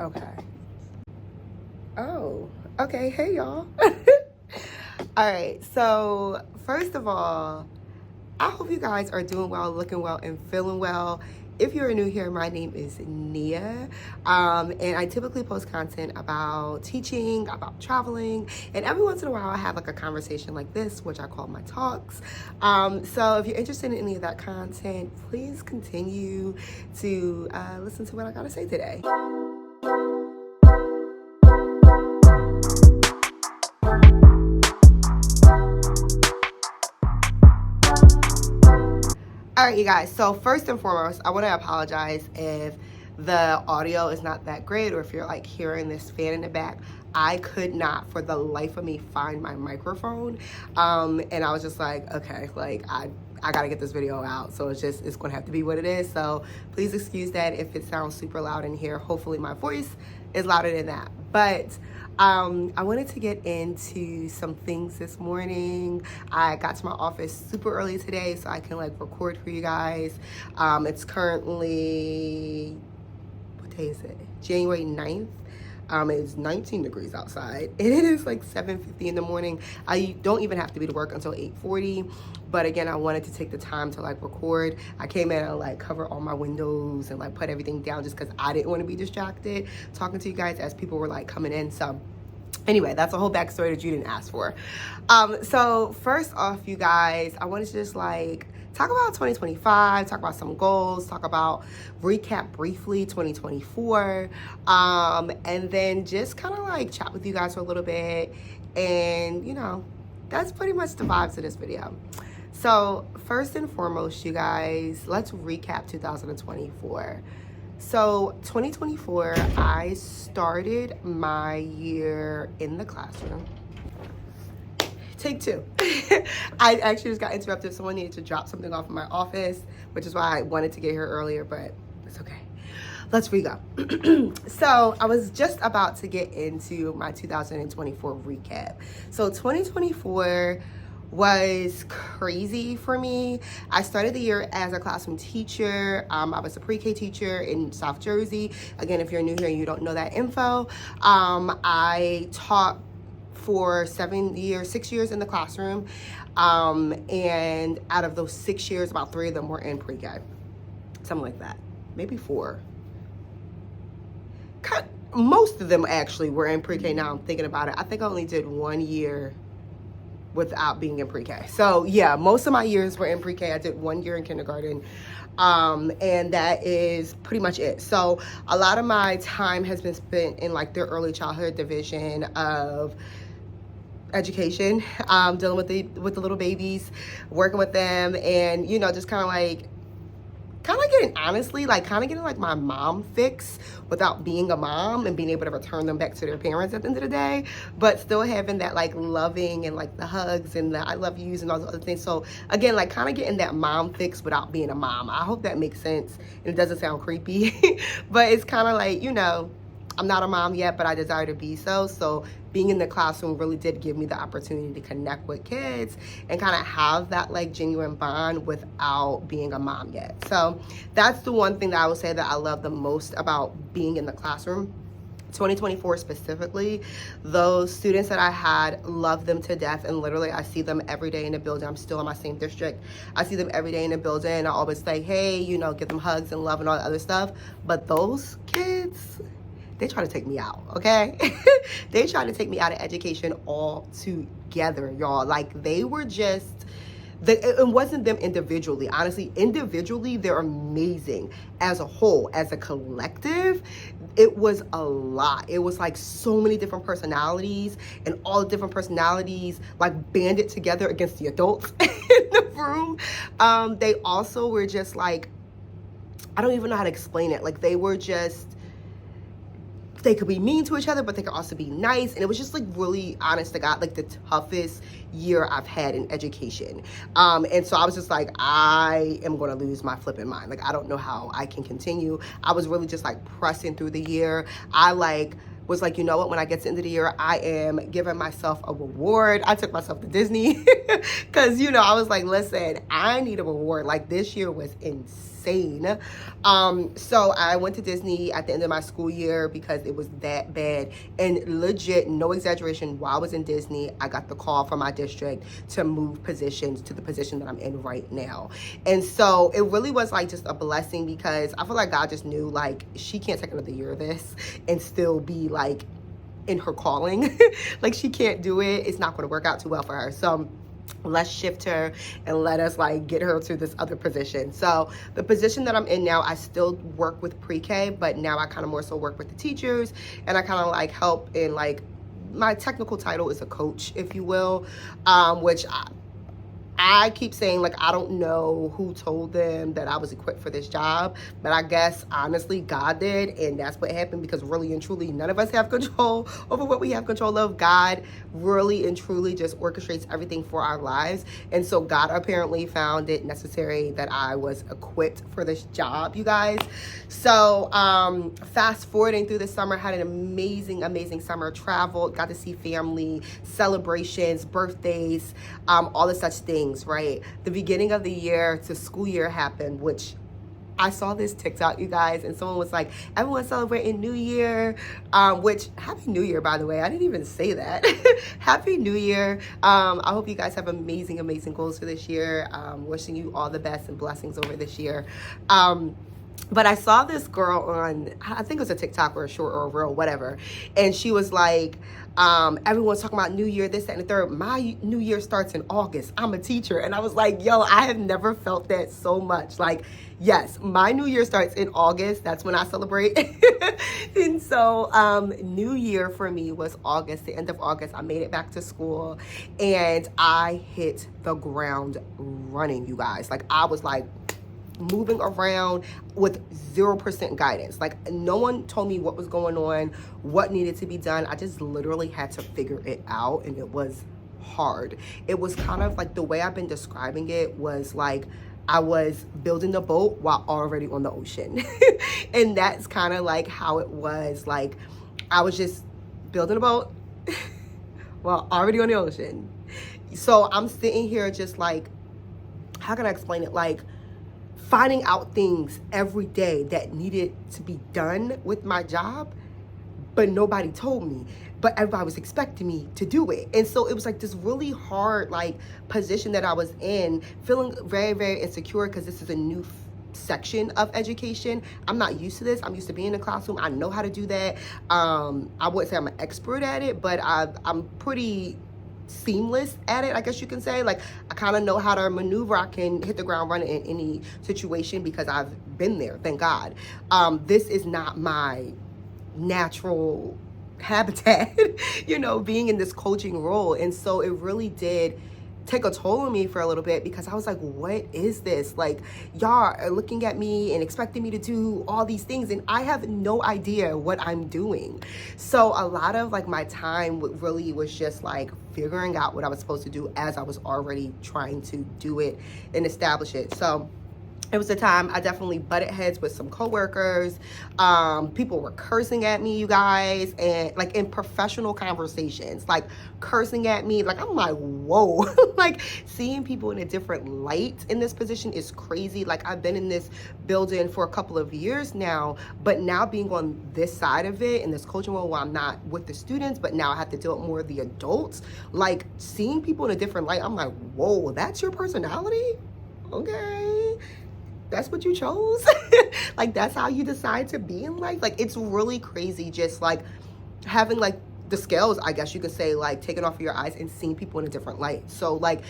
Okay. Oh, okay. Hey, y'all. All right. So, first of all, I hope you guys are doing well, looking well, and feeling well. If you're new here, my name is Nia, and I typically post content about teaching, about traveling, and every once in a while I have like a conversation like this, which I call my talks. So if you're interested in any of that content, please continue to listen to what I gotta say today. All right, you guys. So first and foremost, I want to apologize if the audio is not that great or if you're like hearing this fan in the back. I could not for the life of me find my microphone. And I was just like, okay, like I got to get this video out. So it's going to have to be what it is. So please excuse that if it sounds super loud in here. Hopefully my voice is louder than that. But I wanted to get into some things this morning. I got to my office super early today so I can like record for you guys. It's currently, what day is it? January 9th. It's 19 degrees outside and it is like 7:50 in the morning. I don't even have to be to work until 8:40, but again, I wanted to take the time to like record. I came in and like cover all my windows and like put everything down just because I didn't want to be distracted talking to you guys as people were like coming in. So anyway, that's a whole backstory that you didn't ask for. So first off, you guys, I wanted to just like talk about 2025, talk about some goals, talk about recap briefly 2024, and then just kind of like chat with you guys for a little bit. And you know, that's pretty much the vibes of this video. So first and foremost, you guys, let's recap 2024. So 2024, I started my year in the classroom. Take two. I actually just got interrupted. Someone needed to drop something off in my office, which is why I wanted to get here earlier, but it's okay. Let's re-go. So I was just about to get into my 2024 recap. So 2024 was crazy for me. I started the year as a classroom teacher. I was a pre-K teacher in South Jersey. Again, if you're new here and you don't know that info, I taught for 6 years in the classroom. And out of those 6 years, about 3 of them were in pre-K. Something like that. Maybe 4. Most of them actually were in pre-K now I'm thinking about it. I think I only did 1 year without being in pre-K. So yeah, most of my years were in pre-K. I did 1 year in kindergarten. And that is pretty much it. So a lot of my time has been spent in like their early childhood division of education, dealing with the little babies, working with them, and you know, just kind of getting like my mom fix without being a mom and being able to return them back to their parents at the end of the day, but still having that like loving and like the hugs and the I love yous and all those other things. So again, like kind of getting that mom fix without being a mom. I hope that makes sense and it doesn't sound creepy, but it's kind of like, you know, I'm not a mom yet, but I desire to be so. So being in the classroom really did give me the opportunity to connect with kids and kind of have that like genuine bond without being a mom yet. So that's the one thing that I would say that I love the most about being in the classroom. 2024 specifically, those students that I had, loved them to death, and literally I see them every day in the building. I'm still in my same district. I see them every day in the building. I always say, hey, you know, give them hugs and love and all that other stuff. But those kids, they try to take me out, okay? They try to take me out of education altogether, y'all. Like, they were just, it wasn't them individually. Honestly, individually, they're amazing. As a whole, as a collective, it was a lot. It was like so many different personalities, and all the different personalities like banded together against the adults in the room. They also were just like, I don't even know how to explain it. Like, they were just, they could be mean to each other, but they could also be nice. And it was just like really, honest to God, like the toughest year I've had in education. And so I was just like, I am going to lose my flipping mind. Like, I don't know how I can continue. I was really just like pressing through the year. I was like, you know what, when I get to the end of the year, I am giving myself a reward. I took myself to Disney because, you know, I was like, listen, I need a reward. Like, this year was insane. insane. So I went to Disney at the end of my school year because it was that bad. And legit, no exaggeration, while I was in Disney, I got the call from my district to move positions to the position that I'm in right now. And so it really was like just a blessing, because I feel like God just knew, like, she can't take another year of this and still be like in her calling. Like, she can't do it. It's not going to work out too well for her. So let's shift her and let us like get her to this other position. So the position that I'm in now, I still work with pre-K, but now I kind of more so work with the teachers, and I kind of like help in, like, my technical title is a coach, if you will, which I keep saying, like, I don't know who told them that I was equipped for this job, but I guess, honestly, God did, and that's what happened, because really and truly, none of us have control over what we have control of. God really and truly just orchestrates everything for our lives, and so God apparently found it necessary that I was equipped for this job, you guys. So, fast forwarding through the summer, had an amazing summer, traveled, got to see family, celebrations, birthdays, all the such things. Right, the beginning of the year to school year happened, which I saw this TikTok, you guys, and someone was like, everyone's celebrating New Year, which, Happy New Year, by the way. I didn't even say that. Happy New Year. I hope you guys have amazing goals for this year. Wishing you all the best and blessings over this year. But I saw this girl on, I think it was a TikTok or a short or a reel, whatever. And she was like, everyone's talking about New Year, this, that, and the third. My New Year starts in August. I'm a teacher. And I was like, yo, I have never felt that so much. Like, yes, my New Year starts in August. That's when I celebrate. And so New Year for me was August, the end of August. I made it back to school and I hit the ground running, you guys. Like, I was like, moving around with 0% guidance. Like, no one told me what was going on, what needed to be done. I just literally had to figure it out, and it was hard. It was kind of like, the way I've been describing it was like I was building the boat while already on the ocean. And that's kind of like how it was. Like, I was just building a boat while already on the ocean. So I'm sitting here just like, how can I explain it? Like, finding out things every day that needed to be done with my job, but nobody told me, but everybody was expecting me to do it. And so it was like this really hard, like, position that I was in, feeling very insecure, because this is a new section of education. I'm not used to this. I'm used to being in a classroom. I know how to do that. I wouldn't say I'm an expert at it, but I'm pretty seamless at it, I guess you can say. Like, I kind of know how to maneuver. I can hit the ground running in any situation because I've been there, thank God. This is not my natural habitat, you know, being in this coaching role. And so it really did take a toll on me for a little bit, because I was like, what is this? Like, y'all are looking at me and expecting me to do all these things, and I have no idea what I'm doing. So a lot of like my time really was just like figuring out what I was supposed to do as I was already trying to do it and establish it. So it was a time I definitely butted heads with some coworkers. People were cursing at me, you guys, and like in professional conversations, like cursing at me. Like, I'm like, whoa. Like, seeing people in a different light in this position is crazy. Like, I've been in this building for a couple of years now, but now being on this side of it in this coaching role, where I'm not with the students, but now I have to deal with more of the adults, like seeing people in a different light, I'm like, whoa, that's your personality? Okay. That's what you chose? Like, that's how you decide to be in life? Like, it's really crazy just like having like the scales, I guess you could say, like taken off of your eyes and seeing people in a different light. So like,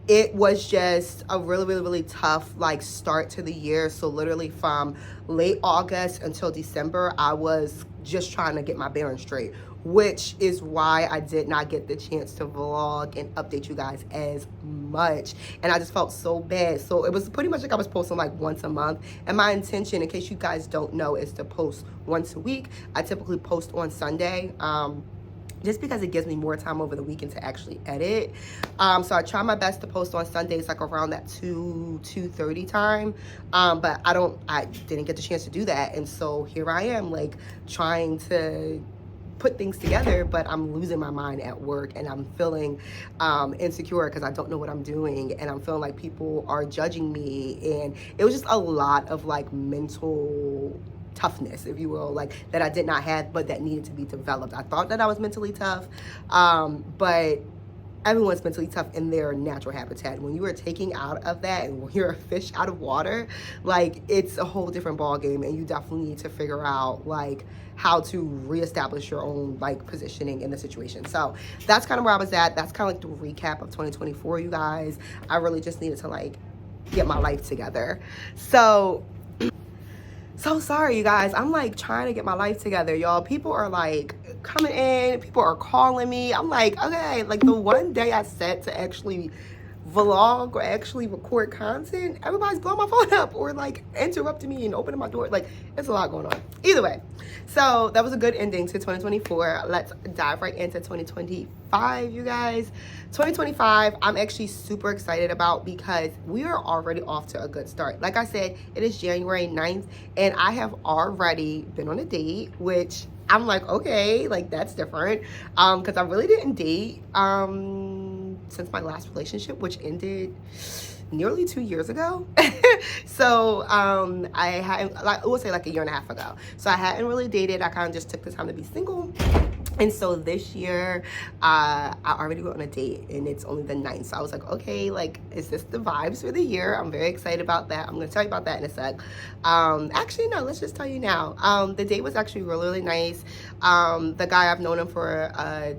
it was just a really tough like start to the year. So literally from late August until December, I was just trying to get my bearings straight, which is why I did not get the chance to vlog and update you guys as much. And I just felt so bad. So it was pretty much like I was posting like once a month. And my intention, in case you guys don't know, is to post once a week. I typically post on Sunday. Just because it gives me more time over the weekend to actually edit. So I try my best to post on Sundays, like around that 2:30 time. But I didn't get the chance to do that. And so here I am, like trying to put things together, but I'm losing my mind at work, and I'm feeling insecure because I don't know what I'm doing, and I'm feeling like people are judging me. And it was just a lot of like mental toughness, if you will, like that I did not have, but that needed to be developed. I thought that I was mentally tough, but everyone's mentally tough in their natural habitat. When you are taking out of that, and when you're a fish out of water, like it's a whole different ball game, and you definitely need to figure out like how to reestablish your own like positioning in the situation. So that's kind of where I was at. That's kind of like the recap of 2024, you guys. I really just needed to like get my life together. So sorry, you guys. I'm like trying to get my life together, y'all. People are like coming in, people are calling me. I'm like, okay, like the one day I set to actually vlog or actually record content, everybody's blowing my phone up or like interrupting me and opening my door. Like, it's a lot going on. Either way, so that was a good ending to 2024. Let's dive right into 2025, you guys. 2025, I'm actually super excited about because we are already off to a good start. Like I said, it is January 9th, and I have already been on a date, which I'm like, okay, like that's different, because I really didn't date since my last relationship, which ended nearly 2 years ago. So I hadn't, like, I would say like a year and a half ago. So I hadn't really dated. I kind of just took the time to be single. And so this year, I already went on a date, and it's only the 9th. So I was like, okay, like, is this the vibes for the year? I'm very excited about that. I'm going to tell you about that in a sec. Actually, no, let's just tell you now. The date was actually really, really nice. The guy, I've known him for a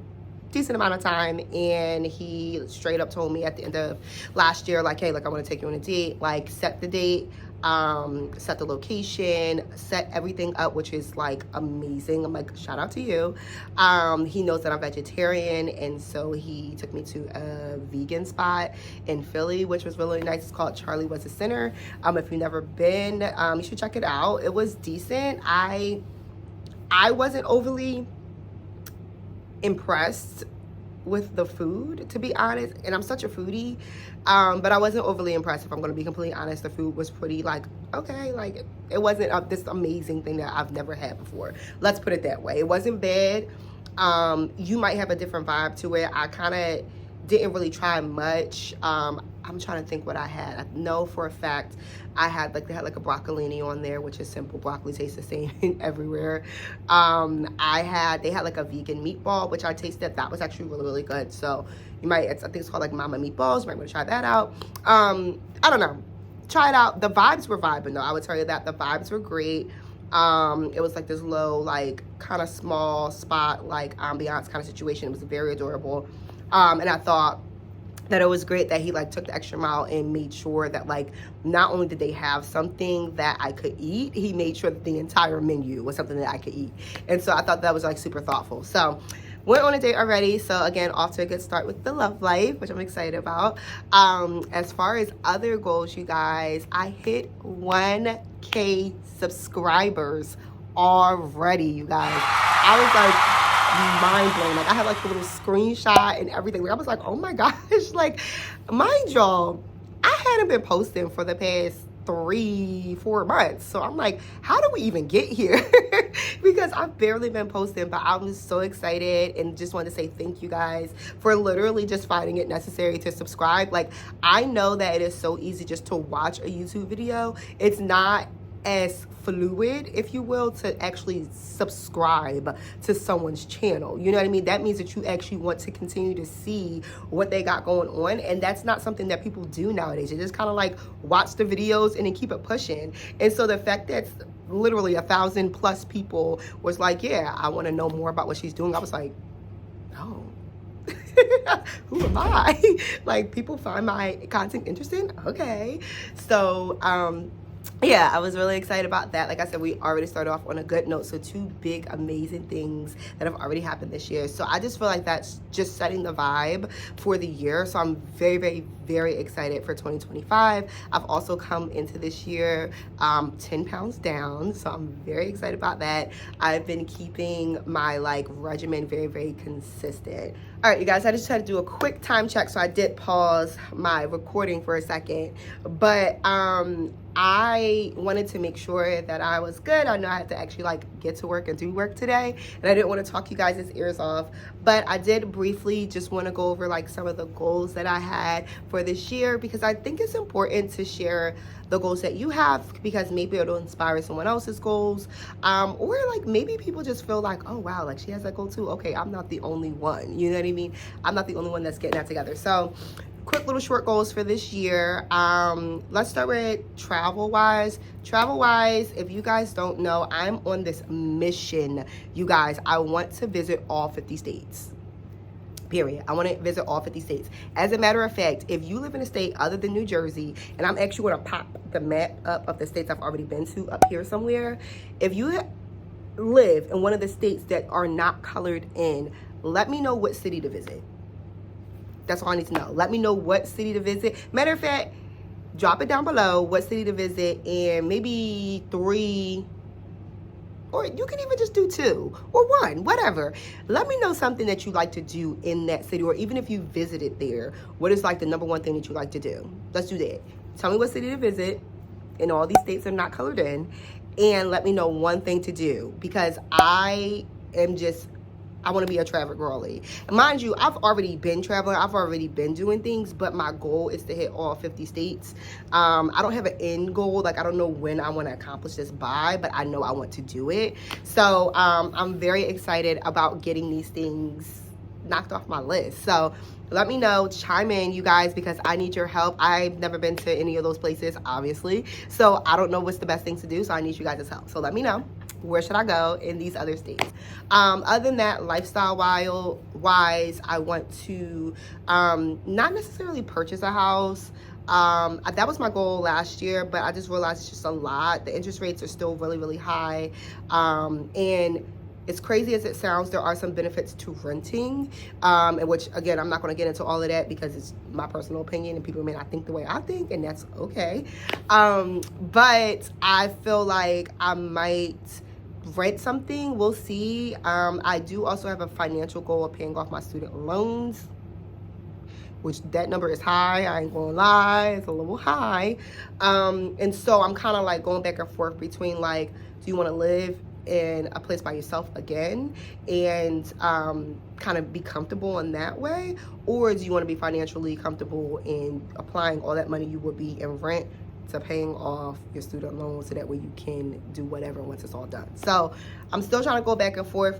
decent amount of time, and he straight up told me at the end of last year, like, hey, like, I want to take you on a date, like, set the date, set the location, set everything up, which is like amazing. I'm like, shout out to you. He knows that I'm vegetarian, and so he took me to a vegan spot in Philly, which was really nice. It's called Charlie Was a Sinner. If you've never been, you should check it out. It was decent. I wasn't overly impressed with the food, to be honest, and I'm such a foodie, but I wasn't overly impressed. If I'm going to be completely honest, the food was pretty like, okay, like it wasn't this amazing thing that I've never had before. Let's put it that way. It wasn't bad. You might have a different vibe to it. I kind of didn't really try much. I'm trying to think what I had. I know for a fact I had like, they had like a broccolini on there, which is simple. Broccoli tastes the same everywhere. They had like a vegan meatball, which I tasted. That was actually really, really good. So you might, I think it's called like Mama Meatballs. You might want to try that out. I don't know. Try it out. The vibes were vibing though. I would tell you that the vibes were great. It was like this low, like kind of small spot, like ambiance kind of situation. It was very adorable. And I thought that it was great that he like took the extra mile and made sure that like not only did they have something that I could eat, he made sure that the entire menu was something that I could eat. And so I thought that was like super thoughtful. So went on a date already. So again, off to a good start with the love life, which I'm excited about. As far as other goals, you guys, I hit 1K subscribers already, you guys. I was like mind blown. Like I had like a little screenshot and everything. Like I was like, oh my gosh. Like, mind y'all, I hadn't been posting for the past 3-4 months. So I'm like, how do we even get here? Because I've barely been posting, but I was so excited and just wanted to say thank you guys for literally just finding it necessary to subscribe. Like, I know that it is so easy just to watch a YouTube video. It's not as fluid, if you will, to actually subscribe to someone's channel. You know what I mean? That means that you actually want to continue to see what they got going on, and that's not something that people do nowadays. They just kind of like watch the videos and then keep it pushing. And so the fact that literally 1,000+ people was like, yeah, I want to know more about what she's doing, I was like, no. Who am I? Like, people find my content interesting? Okay. So yeah, I was really excited about that. Like I said, we already started off on a good note. So 2 big, amazing things that have already happened this year. So I just feel like that's just setting the vibe for the year. So I'm very, very, very excited for 2025. I've also come into this year 10 pounds down. So I'm very excited about that. I've been keeping my like regimen very, very consistent. All right, you guys, I just had to do a quick time check. So I did pause my recording for a second. But I wanted to make sure that I was good. I know I had to actually like get to work and do work today, and I didn't want to talk you guys' ears off, but I did briefly just want to go over like some of the goals that I had for this year, because I think it's important to share the goals that you have, because maybe it'll inspire someone else's goals, or like maybe people just feel like, oh wow, like she has that goal too. Okay, I'm not the only one, you know what I mean? I'm not the only one that's getting that together. So quick little short goals for this year. Let's start with travel wise. If you guys don't know, I'm on this mission, you guys. I want to visit all 50 states. Period. I want to visit all 50 states. As a matter of fact, if you live in a state other than New Jersey, and I'm actually going to pop the map up of the states I've already been to up here somewhere. If you live in one of the states that are not colored in, let me know what city to visit. That's all I need to know. Let me know what city to visit. Matter of fact, drop it down below what city to visit, and maybe 3, or you can even just do 2 or 1, whatever. Let me know something that you like to do in that city, or even if you visited there, what is like the #1 thing that you like to do? Let's do that. Tell me what city to visit in all these states that are not colored in, and let me know one thing to do, because I want to be a travel girly. And mind you, I've already been traveling. I've already been doing things, but my goal is to hit all 50 states. I don't have an end goal. Like, I don't know when I want to accomplish this by, but I know I want to do it. So I'm very excited about getting these things knocked off my list. So let me know, chime in, you guys, because I need your help. I've never been to any of those places, obviously. So I don't know what's the best thing to do. So I need you guys' help. So let me know. Where should I go in these other states? Other than that, lifestyle wise, I want to not necessarily purchase a house. That was my goal last year, but I just realized it's just a lot. The interest rates are still really, really high. And as crazy as it sounds, there are some benefits to renting, in which, again, I'm not going to get into all of that because it's my personal opinion and people may not think the way I think, and that's okay. But I feel like I might rent something. We'll see. I do also have a financial goal of paying off my student loans, which that number is high. I ain't gonna lie, it's a little high. And so I'm kind of like going back and forth between like, do you want to live in a place by yourself again and kind of be comfortable in that way, or do you want to be financially comfortable in applying all that money you would be in rent to paying off your student loans, so that way you can do whatever once it's all done. So I'm still trying to go back and forth,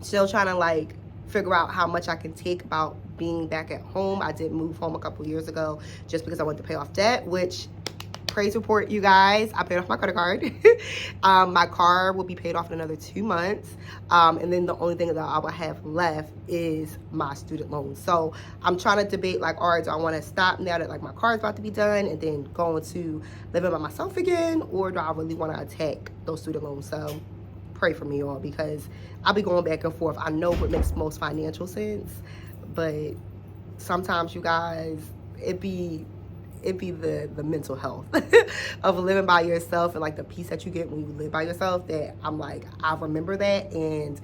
still trying to like figure out how much I can take about being back at home. I did move home a couple years ago just because I wanted to pay off debt, which, praise report, you guys, I paid off my credit card. My car will be paid off in another 2 months, and then the only thing that I will have left is my student loans. So I'm trying to debate like, all right, do I want to stop now that like my car is about to be done and then go into living by myself again, or do I really want to attack those student loans? So pray for me, y'all, because I'll be going back and forth. I know what makes most financial sense, but sometimes, you guys, it be the mental health of living by yourself and like the peace that you get when you live by yourself, that I'm like, I remember that, and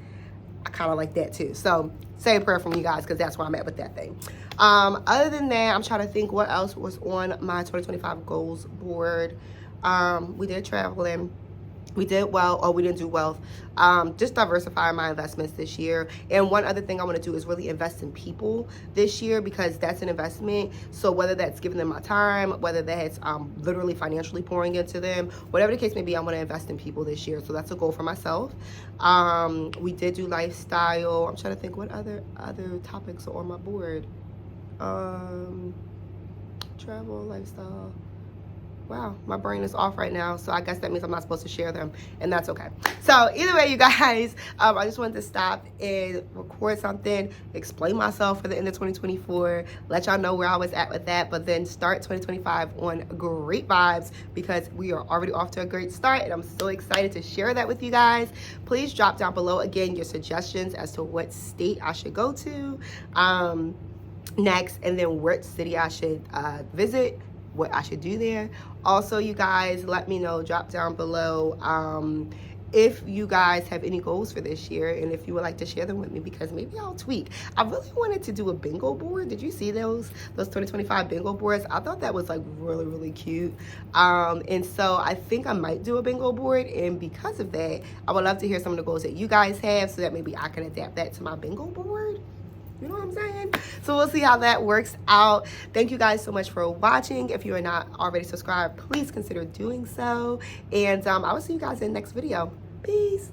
I kind of like that too. So say a prayer for me, you guys, because that's where I'm at with that thing. Other than that, I'm trying to think what else was on my 2025 goals board. We did traveling. We did well, or we didn't do well. Just diversify my investments this year. And one other thing I want to do is really invest in people this year, because that's an investment. So whether that's giving them my time, whether that's literally financially pouring into them, whatever the case may be, I want to invest in people this year. So that's a goal for myself. We did do lifestyle. I'm trying to think what other topics are on my board. Travel, lifestyle. Wow, my brain is off right now, so I guess that means I'm not supposed to share them, and that's okay. So either way, you guys, I just wanted to stop and record something, explain myself for the end of 2024, let y'all know where I was at with that, but then start 2025 on great vibes, because we are already off to a great start, and I'm so excited to share that with you guys. Please drop down below, again, your suggestions as to what state I should go to next, and then what city I should visit, what I should do there. Also, you guys, let me know, drop down below if you guys have any goals for this year and if you would like to share them with me, because maybe I'll tweak. I really wanted to do a bingo board. Did you see those 2025 bingo boards? I thought that was like really, really cute. And so I think I might do a bingo board, and because of that, I would love to hear some of the goals that you guys have so that maybe I can adapt that to my bingo board. You know what I'm saying? So we'll see how that works out. Thank you guys so much for watching. If you are not already subscribed, please consider doing so. And I will see you guys in the next video. Peace.